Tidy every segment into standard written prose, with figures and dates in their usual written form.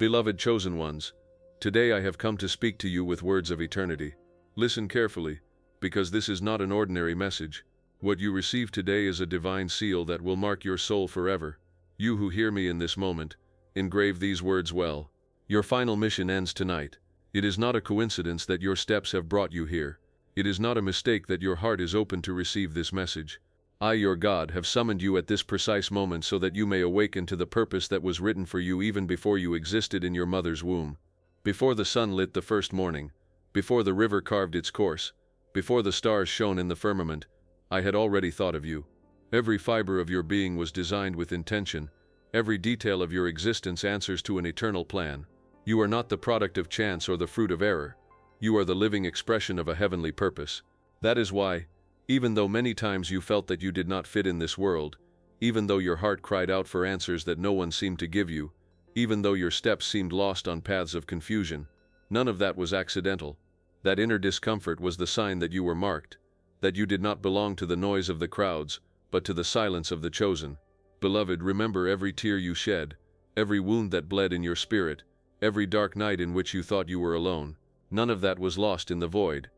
Beloved chosen ones, today I have come to speak to you with words of eternity. Listen carefully, because this is not an ordinary message. What you receive today is a divine seal that will mark your soul forever. You who hear me in this moment, engrave these words well. Your final mission ends tonight. It is not a coincidence that your steps have brought you here. It is not a mistake that your heart is open to receive this message. I, your God, have summoned you at this precise moment so that you may awaken to the purpose that was written for you even before you existed in your mother's womb. Before the sun lit the first morning, before the river carved its course, before the stars shone in the firmament, I had already thought of you. Every fiber of your being was designed with intention. Every detail of your existence answers to an eternal plan. You are not the product of chance or the fruit of error. You are the living expression of a heavenly purpose. That is why, even though many times you felt that you did not fit in this world, even though your heart cried out for answers that no one seemed to give you, even though your steps seemed lost on paths of confusion, none of that was accidental. That inner discomfort was the sign that you were marked, that you did not belong to the noise of the crowds, but to the silence of the chosen. Beloved, remember every tear you shed, every wound that bled in your spirit, every dark night in which you thought you were alone. None of that was lost in the void.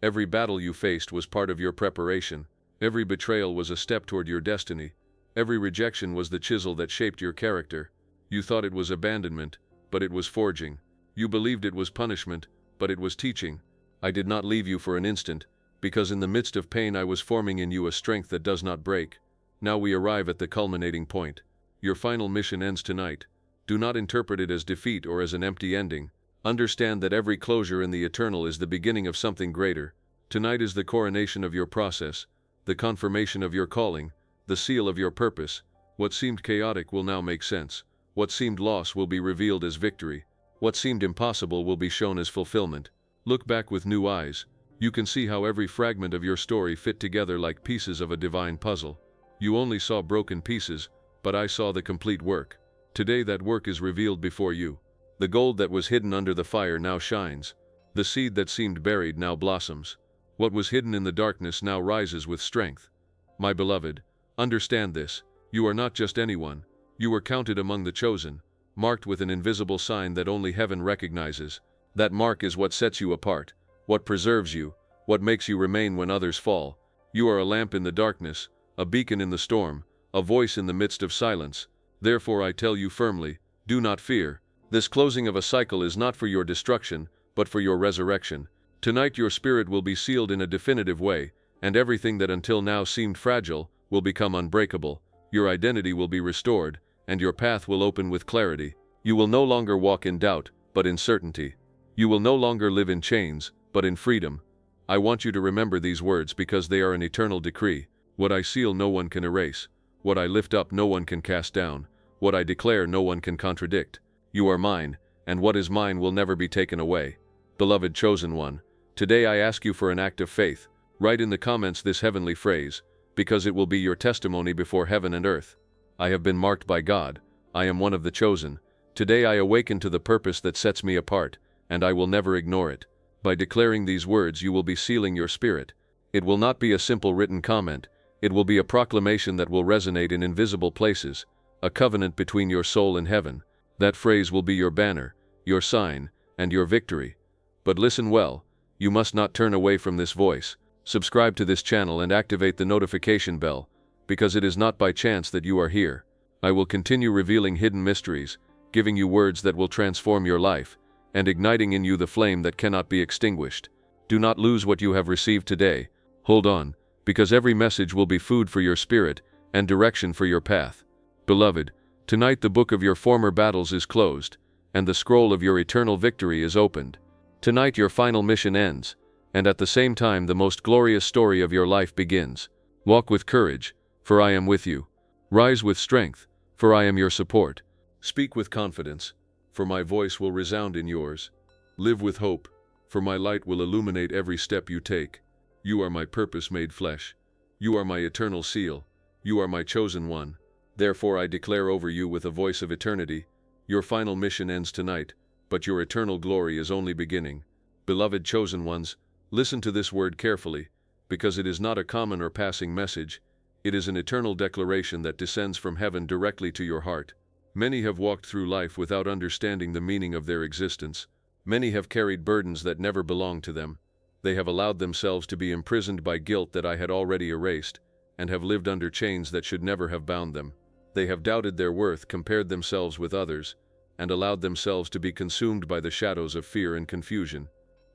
Every battle you faced was part of your preparation. Every betrayal was a step toward your destiny. Every rejection was the chisel that shaped your character. You thought it was abandonment, but it was forging. You believed it was punishment, but it was teaching. I did not leave you for an instant, because in the midst of pain I was forming in you a strength that does not break. Now we arrive at the culminating point. Your final mission ends tonight. Do not interpret it as defeat or as an empty ending. Understand that every closure in the eternal is the beginning of something greater. Tonight is the coronation of your process, the confirmation of your calling, the seal of your purpose. What seemed chaotic will now make sense. What seemed loss will be revealed as victory. What seemed impossible will be shown as fulfillment. Look back with new eyes. You can see how every fragment of your story fit together like pieces of a divine puzzle. You only saw broken pieces, but I saw the complete work. Today that work is revealed before you. The gold that was hidden under the fire now shines. The seed that seemed buried now blossoms. What was hidden in the darkness now rises with strength. My beloved, understand this. You are not just anyone. You are counted among the chosen, marked with an invisible sign that only heaven recognizes. That mark is what sets you apart, what preserves you, what makes you remain when others fall. You are a lamp in the darkness, a beacon in the storm, a voice in the midst of silence. Therefore I tell you firmly, do not fear. This closing of a cycle is not for your destruction, but for your resurrection. Tonight your spirit will be sealed in a definitive way, and everything that until now seemed fragile will become unbreakable. Your identity will be restored, and your path will open with clarity. You will no longer walk in doubt, but in certainty. You will no longer live in chains, but in freedom. I want you to remember these words because they are an eternal decree. What I seal no one can erase. What I lift up no one can cast down. What I declare no one can contradict. You are mine, and what is mine will never be taken away. Beloved chosen one, today I ask you for an act of faith. Write in the comments this heavenly phrase, because it will be your testimony before heaven and earth. I have been marked by God. I am one of the chosen. Today I awaken to the purpose that sets me apart, and I will never ignore it. By declaring these words you will be sealing your spirit. It will not be a simple written comment. It will be a proclamation that will resonate in invisible places, a covenant between your soul and heaven. That phrase will be your banner, your sign, and your victory. But listen well, you must not turn away from this voice. Subscribe to this channel and activate the notification bell, because it is not by chance that you are here. I will continue revealing hidden mysteries, giving you words that will transform your life, and igniting in you the flame that cannot be extinguished. Do not lose what you have received today. Hold on, because every message will be food for your spirit and direction for your path. Beloved, tonight the book of your former battles is closed, and the scroll of your eternal victory is opened. Tonight your final mission ends, and at the same time the most glorious story of your life begins. Walk with courage, for I am with you. Rise with strength, for I am your support. Speak with confidence, for my voice will resound in yours. Live with hope, for my light will illuminate every step you take. You are my purpose made flesh. You are my eternal seal. You are my chosen one. Therefore I declare over you with a voice of eternity, your final mission ends tonight, but your eternal glory is only beginning. Beloved chosen ones, listen to this word carefully, because it is not a common or passing message. It is an eternal declaration that descends from heaven directly to your heart. Many have walked through life without understanding the meaning of their existence. Many have carried burdens that never belonged to them. They have allowed themselves to be imprisoned by guilt that I had already erased, and have lived under chains that should never have bound them. They have doubted their worth, compared themselves with others, and allowed themselves to be consumed by the shadows of fear and confusion.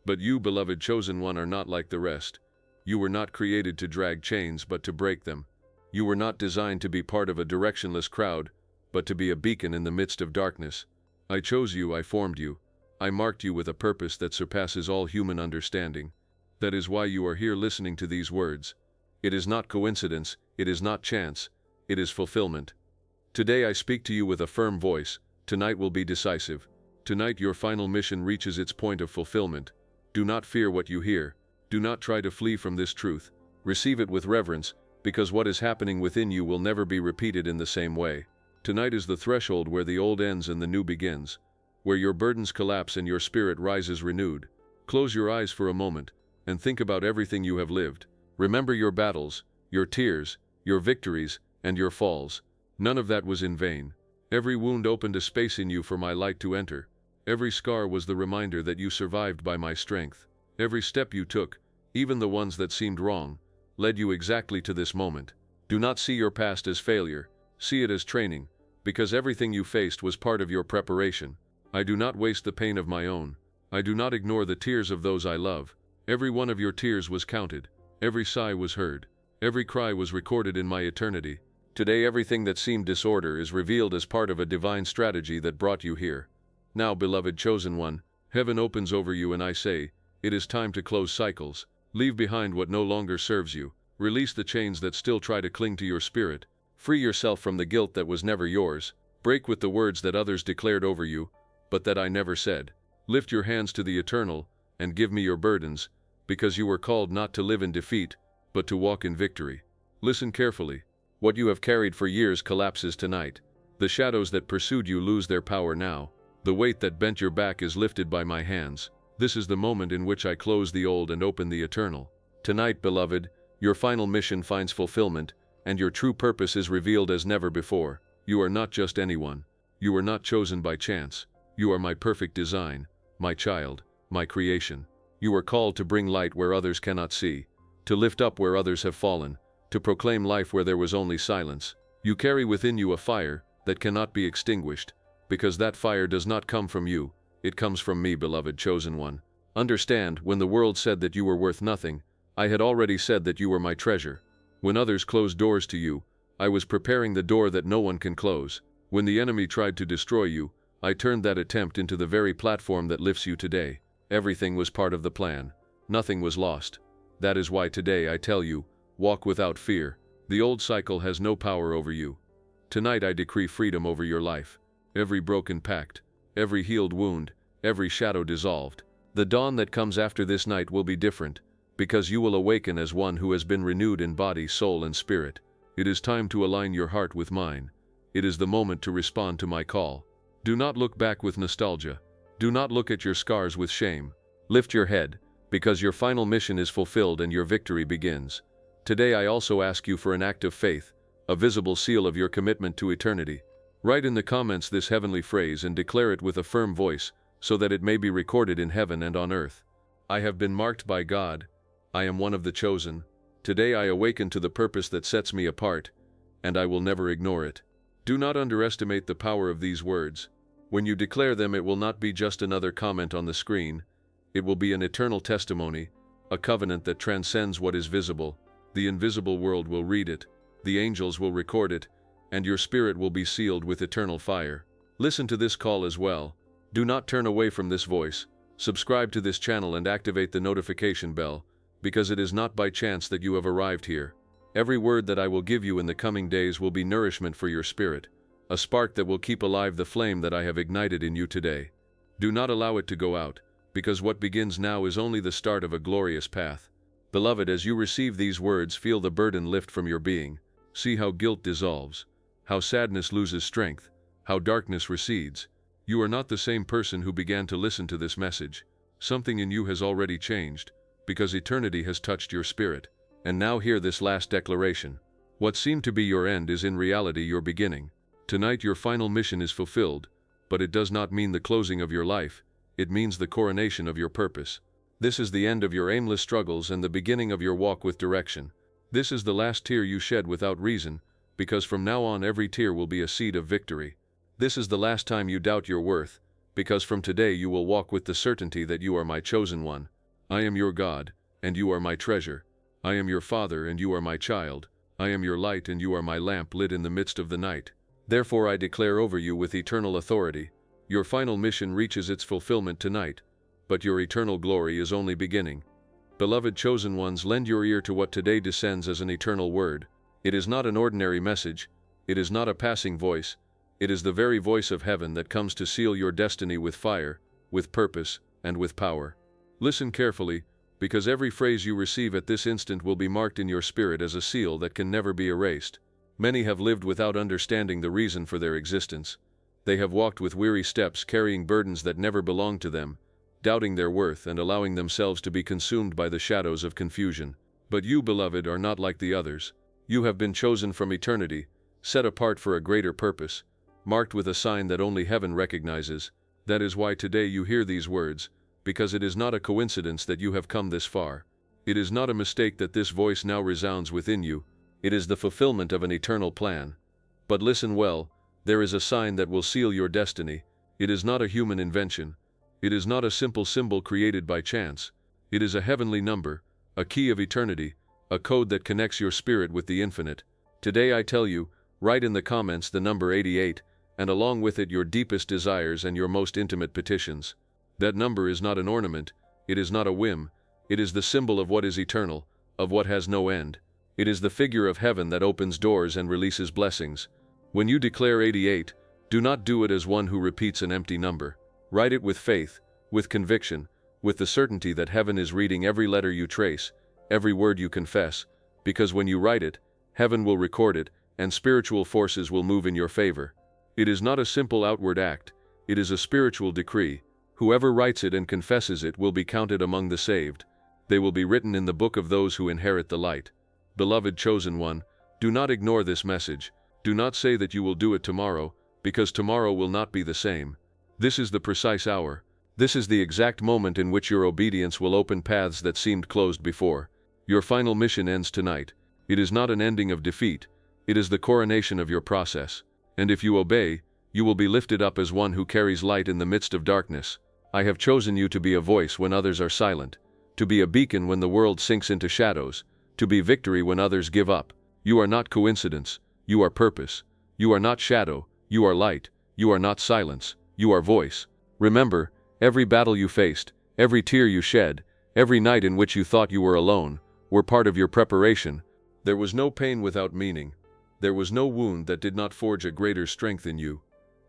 But you, beloved chosen one, are not like the rest. You were not created to drag chains, but to break them. You were not designed to be part of a directionless crowd, but to be a beacon in the midst of darkness. I chose you, I formed you. I marked you with a purpose that surpasses all human understanding. That is why you are here listening to these words. It is not coincidence, it is not chance, it is fulfillment. Today I speak to you with a firm voice. Tonight will be decisive. Tonight your final mission reaches its point of fulfillment. Do not fear what you hear. Do not try to flee from this truth. Receive it with reverence, because what is happening within you will never be repeated in the same way. Tonight is the threshold where the old ends and the new begins, where your burdens collapse and your spirit rises renewed. Close your eyes for a moment, and think about everything you have lived. Remember your battles, your tears, your victories, and your falls. None of that was in vain. Every wound opened a space in you for my light to enter. Every scar was the reminder that you survived by my strength. Every step you took, even the ones that seemed wrong, led you exactly to this moment. Do not see your past as failure. See it as training, because everything you faced was part of your preparation. I do not waste the pain of my own. I do not ignore the tears of those I love. Every one of your tears was counted. Every sigh was heard. Every cry was recorded in my eternity. Today everything that seemed disorder is revealed as part of a divine strategy that brought you here. Now, beloved chosen one, heaven opens over you and I say, it is time to close cycles. Leave behind what no longer serves you. Release the chains that still try to cling to your spirit. Free yourself from the guilt that was never yours. Break with the words that others declared over you, but that I never said. Lift your hands to the eternal, and give me your burdens, because you were called not to live in defeat, but to walk in victory. Listen carefully. What you have carried for years collapses tonight. The shadows that pursued you lose their power now. The weight that bent your back is lifted by my hands. This is the moment in which I close the old and open the eternal. Tonight, beloved, your final mission finds fulfillment, and your true purpose is revealed as never before. You are not just anyone. You are not chosen by chance. You are my perfect design, my child, my creation. You are called to bring light where others cannot see, to lift up where others have fallen, to proclaim life where there was only silence. You carry within you a fire that cannot be extinguished, because that fire does not come from you, it comes from me, beloved chosen one. Understand, when the world said that you were worth nothing, I had already said that you were my treasure. When others closed doors to you, I was preparing the door that no one can close. When the enemy tried to destroy you, I turned that attempt into the very platform that lifts you today. Everything was part of the plan. Nothing was lost. That is why today I tell you, walk without fear. The old cycle has no power over you. Tonight I decree freedom over your life. Every broken pact, every healed wound, every shadow dissolved. The dawn that comes after this night will be different, because you will awaken as one who has been renewed in body, soul, and spirit. It is time to align your heart with mine. It is the moment to respond to my call. Do not look back with nostalgia. Do not look at your scars with shame. Lift your head, because your final mission is fulfilled and your victory begins. Today I also ask you for an act of faith, a visible seal of your commitment to eternity. Write in the comments this heavenly phrase and declare it with a firm voice, so that it may be recorded in heaven and on earth. I have been marked by God. I am one of the chosen. Today I awaken to the purpose that sets me apart, and I will never ignore it. Do not underestimate the power of these words. When you declare them, it will not be just another comment on the screen. It will be an eternal testimony, a covenant that transcends what is visible. The invisible world will read it, the angels will record it, and your spirit will be sealed with eternal fire. Listen to this call as well. Do not turn away from this voice. Subscribe to this channel and activate the notification bell, because it is not by chance that you have arrived here. Every word that I will give you in the coming days will be nourishment for your spirit, a spark that will keep alive the flame that I have ignited in you today. Do not allow it to go out, because what begins now is only the start of a glorious path. Beloved, as you receive these words, feel the burden lift from your being. See how guilt dissolves, how sadness loses strength, how darkness recedes. You are not the same person who began to listen to this message. Something in you has already changed, because eternity has touched your spirit. And now hear this last declaration. What seemed to be your end is in reality your beginning. Tonight your final mission is fulfilled, but it does not mean the closing of your life, it means the coronation of your purpose. This is the end of your aimless struggles and the beginning of your walk with direction. This is the last tear you shed without reason, because from now on every tear will be a seed of victory. This is the last time you doubt your worth, because from today you will walk with the certainty that you are my chosen one. I am your God, and you are my treasure. I am your father, and you are my child. I am your light, and you are my lamp lit in the midst of the night. Therefore I declare over you with eternal authority, your final mission reaches its fulfillment tonight, but your eternal glory is only beginning. Beloved chosen ones, lend your ear to what today descends as an eternal word. It is not an ordinary message. It is not a passing voice. It is the very voice of heaven that comes to seal your destiny with fire, with purpose, and with power. Listen carefully, because every phrase you receive at this instant will be marked in your spirit as a seal that can never be erased. Many have lived without understanding the reason for their existence. They have walked with weary steps, carrying burdens that never belonged to them, doubting their worth and allowing themselves to be consumed by the shadows of confusion. But you, beloved, are not like the others. You have been chosen from eternity, set apart for a greater purpose, marked with a sign that only heaven recognizes. That is why today you hear these words, because it is not a coincidence that you have come this far. It is not a mistake that this voice now resounds within you. It is the fulfillment of an eternal plan. But listen well, there is a sign that will seal your destiny. It is not a human invention. It is not a simple symbol created by chance. It is a heavenly number, a key of eternity, a code that connects your spirit with the infinite. Today I tell you, write in the comments the number 88, and along with it your deepest desires and your most intimate petitions. That number is not an ornament, it is not a whim, it is the symbol of what is eternal, of what has no end. It is the figure of heaven that opens doors and releases blessings. When you declare 88, do not do it as one who repeats an empty number. Write it with faith, with conviction, with the certainty that heaven is reading every letter you trace, every word you confess, because when you write it, heaven will record it, and spiritual forces will move in your favor. It is not a simple outward act, it is a spiritual decree. Whoever writes it and confesses it will be counted among the saved. They will be written in the book of those who inherit the light. Beloved chosen one, do not ignore this message. Do not say that you will do it tomorrow, because tomorrow will not be the same. This is the precise hour. This is the exact moment in which your obedience will open paths that seemed closed before. Your final mission ends tonight. It is not an ending of defeat. It is the coronation of your process. And if you obey, you will be lifted up as one who carries light in the midst of darkness. I have chosen you to be a voice when others are silent, to be a beacon when the world sinks into shadows, to be victory when others give up. You are not coincidence. You are purpose. You are not shadow. You are light. You are not silence. You are voice. Remember, every battle you faced, every tear you shed, every night in which you thought you were alone, were part of your preparation. There was no pain without meaning. There was no wound that did not forge a greater strength in you.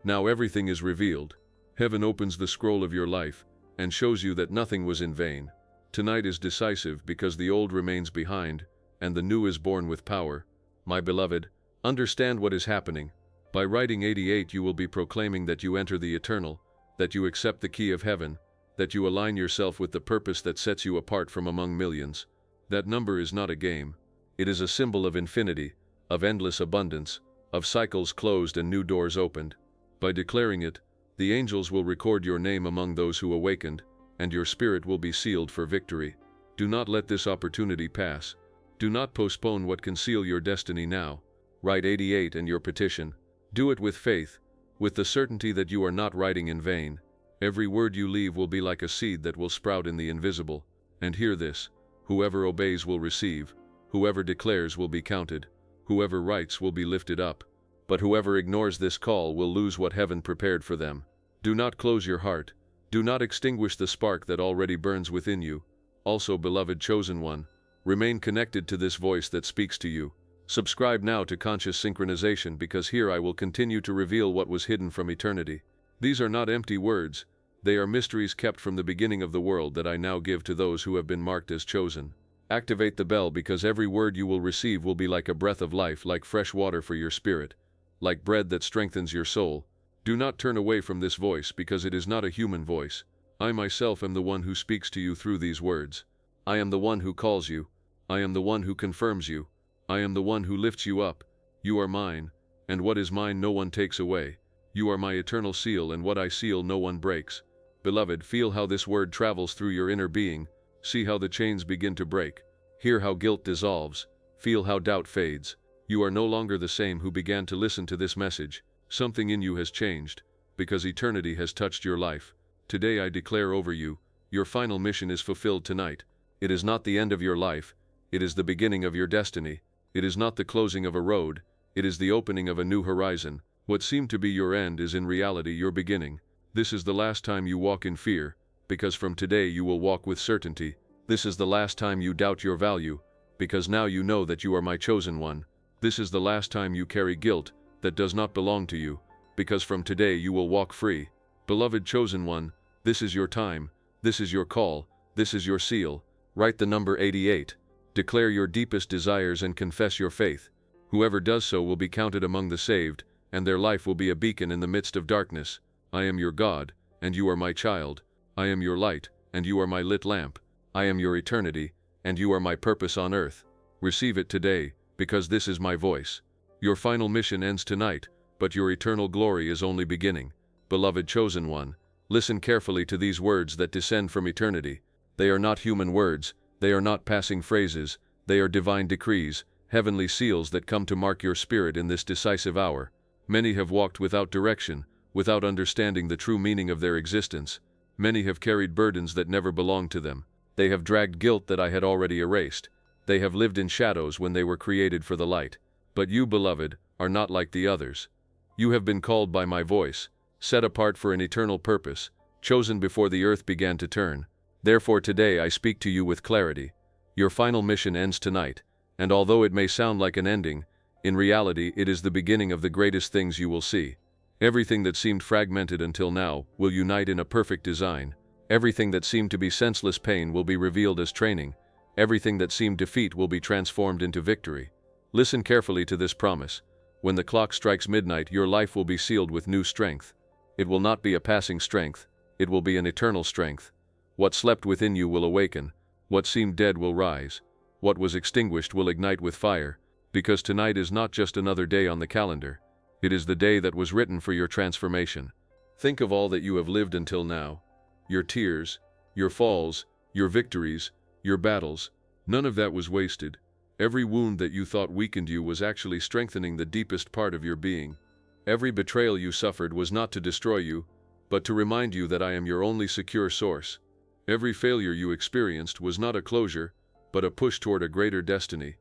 Now everything is revealed. Heaven opens the scroll of your life and shows you that nothing was in vain. Tonight is decisive because the old remains behind and the new is born with power. My beloved, understand what is happening. By writing 88 you will be proclaiming that you enter the eternal, that you accept the key of heaven, that you align yourself with the purpose that sets you apart from among millions. That number is not a game. It is a symbol of infinity, of endless abundance, of cycles closed and new doors opened. By declaring it, the angels will record your name among those who awakened, and your spirit will be sealed for victory. Do not let this opportunity pass. Do not postpone what can seal your destiny now. Write 88 and your petition. Do it with faith, with the certainty that you are not writing in vain. Every word you leave will be like a seed that will sprout in the invisible. And hear this, whoever obeys will receive, whoever declares will be counted, whoever writes will be lifted up, but whoever ignores this call will lose what heaven prepared for them. Do not close your heart. Do not extinguish the spark that already burns within you. Also, beloved chosen one, remain connected to this voice that speaks to you. Subscribe now to Conscious Synchronization, because here I will continue to reveal what was hidden from eternity. These are not empty words. They are mysteries kept from the beginning of the world that I now give to those who have been marked as chosen. Activate the bell, because every word you will receive will be like a breath of life, like fresh water for your spirit, like bread that strengthens your soul. Do not turn away from this voice, because it is not a human voice. I myself am the one who speaks to you through these words. I am the one who calls you. I am the one who confirms you. I am the one who lifts you up. You are mine, and what is mine no one takes away. You are my eternal seal, and what I seal no one breaks. Beloved, feel how this word travels through your inner being. See how the chains begin to break. Hear how guilt dissolves. Feel how doubt fades. You are no longer the same who began to listen to this message. Something in you has changed, because eternity has touched your life. Today I declare over you, your final mission is fulfilled tonight. It is not the end of your life. It is the beginning of your destiny. It is not the closing of a road. It is the opening of a new horizon. What seemed to be your end is in reality your beginning. This is the last time you walk in fear, because from today you will walk with certainty. This is the last time you doubt your value, because now you know that you are my chosen one. This is the last time you carry guilt that does not belong to you, because from today you will walk free. Beloved chosen one, this is your time, this is your call, this is your seal. Write the number 88. Declare your deepest desires and confess your faith. Whoever does so will be counted among the saved, and their life will be a beacon in the midst of darkness. I am your God, and you are my child. I am your light, and you are my lit lamp. I am your eternity, and you are my purpose on earth. Receive it today, because this is my voice. Your final mission ends tonight, but your eternal glory is only beginning. Beloved chosen one, listen carefully to these words that descend from eternity. They are not human words, they are not passing phrases, they are divine decrees, heavenly seals that come to mark your spirit in this decisive hour. Many have walked without direction, without understanding the true meaning of their existence. Many have carried burdens that never belonged to them. They have dragged guilt that I had already erased. They have lived in shadows when they were created for the light. But you, beloved, are not like the others. You have been called by my voice, set apart for an eternal purpose, chosen before the earth began to turn. Therefore today I speak to you with clarity. Your final mission ends tonight, and although it may sound like an ending, in reality it is the beginning of the greatest things you will see. Everything that seemed fragmented until now will unite in a perfect design. Everything that seemed to be senseless pain will be revealed as training. Everything that seemed defeat will be transformed into victory. Listen carefully to this promise. When the clock strikes midnight, your life will be sealed with new strength. It will not be a passing strength. It will be an eternal strength. What slept within you will awaken. What seemed dead will rise. What was extinguished will ignite with fire. Because tonight is not just another day on the calendar. It is the day that was written for your transformation. Think of all that you have lived until now. Your tears, your falls, your victories, your battles. None of that was wasted. Every wound that you thought weakened you was actually strengthening the deepest part of your being. Every betrayal you suffered was not to destroy you, but to remind you that I am your only secure source. Every failure you experienced was not a closure, but a push toward a greater destiny.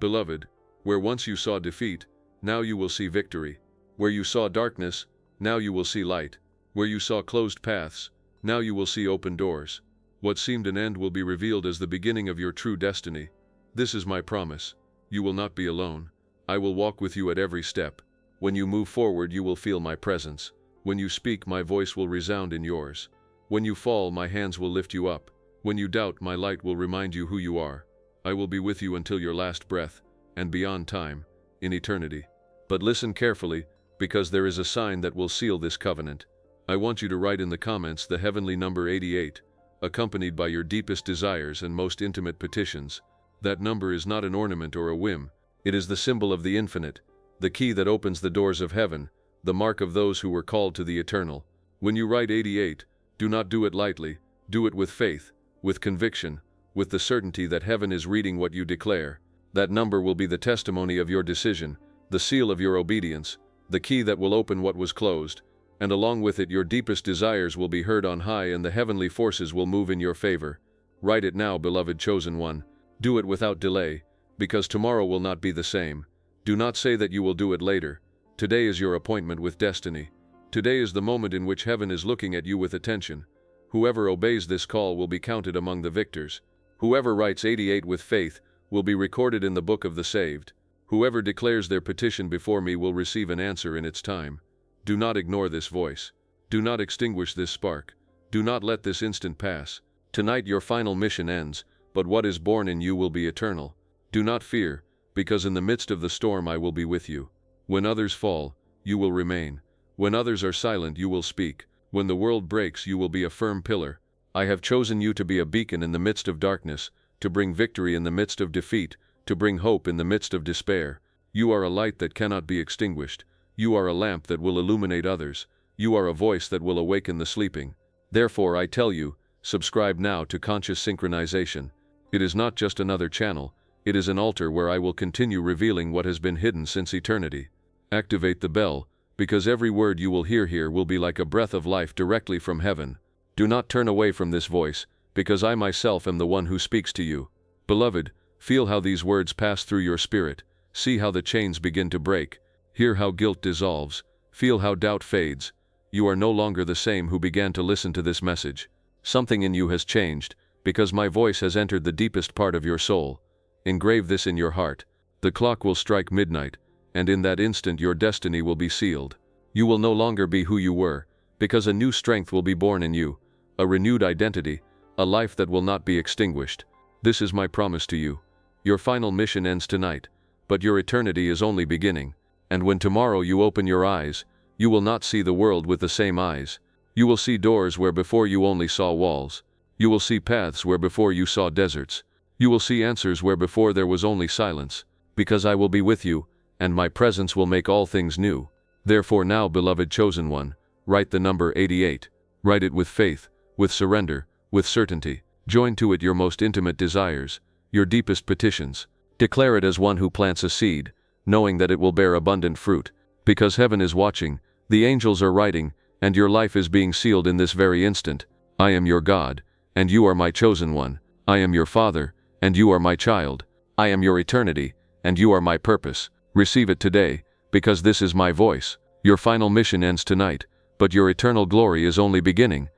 Beloved, where once you saw defeat, now you will see victory. Where you saw darkness, now you will see light. Where you saw closed paths, now you will see open doors. What seemed an end will be revealed as the beginning of your true destiny. This is my promise. You will not be alone. I will walk with you at every step. When you move forward, you will feel my presence. When you speak, my voice will resound in yours. When you fall, my hands will lift you up. When you doubt, my light will remind you who you are. I will be with you until your last breath, and beyond time, in eternity. But listen carefully, because there is a sign that will seal this covenant. I want you to write in the comments the heavenly number 88, accompanied by your deepest desires and most intimate petitions. That number is not an ornament or a whim. It is the symbol of the infinite, the key that opens the doors of heaven, the mark of those who were called to the eternal. When you write 88, do not do it lightly. Do it with faith, with conviction, with the certainty that heaven is reading what you declare. That number will be the testimony of your decision, the seal of your obedience, the key that will open what was closed, and along with it your deepest desires will be heard on high and the heavenly forces will move in your favor. Write it now, beloved chosen one. Do it without delay, because tomorrow will not be the same. Do not say that you will do it later. Today is your appointment with destiny. Today is the moment in which heaven is looking at you with attention. Whoever obeys this call will be counted among the victors. Whoever writes 88 with faith will be recorded in the book of the saved. Whoever declares their petition before me will receive an answer in its time. Do not ignore this voice. Do not extinguish this spark. Do not let this instant pass. Tonight your final mission ends, but what is born in you will be eternal. Do not fear, because in the midst of the storm I will be with you. When others fall, you will remain. When others are silent, you will speak. When the world breaks, you will be a firm pillar. I have chosen you to be a beacon in the midst of darkness, to bring victory in the midst of defeat, to bring hope in the midst of despair. You are a light that cannot be extinguished. You are a lamp that will illuminate others. You are a voice that will awaken the sleeping. Therefore, I tell you, subscribe now to Conscious Synchronization. It is not just another channel, it is an altar where I will continue revealing what has been hidden since eternity. Activate the bell, because every word you will hear here will be like a breath of life directly from heaven. Do not turn away from this voice, because I myself am the one who speaks to you. Beloved, feel how these words pass through your spirit. See how the chains begin to break. Hear how guilt dissolves. Feel how doubt fades. You are no longer the same who began to listen to this message. Something in you has changed, because my voice has entered the deepest part of your soul. Engrave this in your heart. The clock will strike midnight, and in that instant your destiny will be sealed. You will no longer be who you were, because a new strength will be born in you, a renewed identity, a life that will not be extinguished. This is my promise to you. Your final mission ends tonight, but your eternity is only beginning. And when tomorrow you open your eyes, you will not see the world with the same eyes. You will see doors where before you only saw walls. You will see paths where before you saw deserts. You will see answers where before there was only silence. Because I will be with you, and my presence will make all things new. Therefore now, beloved chosen one, write the number 88. Write it with faith, with surrender, with certainty. Join to it your most intimate desires, your deepest petitions. Declare it as one who plants a seed, knowing that it will bear abundant fruit. Because heaven is watching, the angels are writing, and your life is being sealed in this very instant. I am your God, and you are my chosen one. I am your Father, and you are my child. I am your eternity, and you are my purpose. Receive it today, because this is my voice. Your final mission ends tonight, but your eternal glory is only beginning.